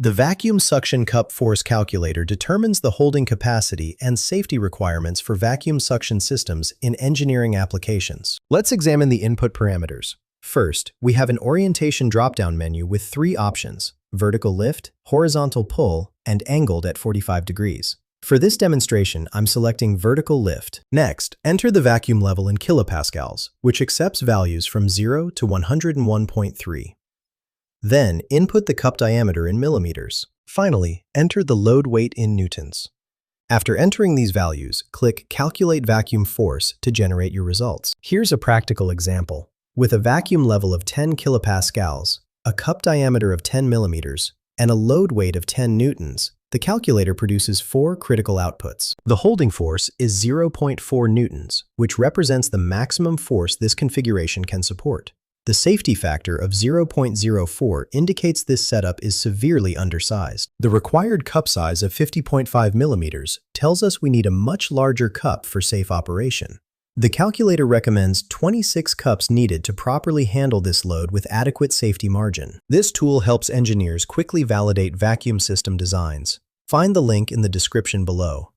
The vacuum suction cup force calculator determines the holding capacity and safety requirements for vacuum suction systems in engineering applications. Let's examine the input parameters. First, we have an orientation drop-down menu with 3 options: vertical lift, horizontal pull, and angled at 45 degrees. For this demonstration, I'm selecting vertical lift. Next, enter the vacuum level in kilopascals, which accepts values from 0 to 101.3. Then, input the cup diameter in millimeters. Finally, enter the load weight in newtons. After entering these values, click Calculate Vacuum Force to generate your results. Here's a practical example. With a vacuum level of 10 kilopascals, a cup diameter of 10 millimeters, and a load weight of 10 newtons, the calculator produces 4 critical outputs. The holding force is 0.4 newtons, which represents the maximum force this configuration can support. The safety factor of 0.04 indicates this setup is severely undersized. The required cup size of 50.5 millimeters tells us we need a much larger cup for safe operation. The calculator recommends 26 cups needed to properly handle this load with adequate safety margin. This tool helps engineers quickly validate vacuum system designs. Find the link in the description below.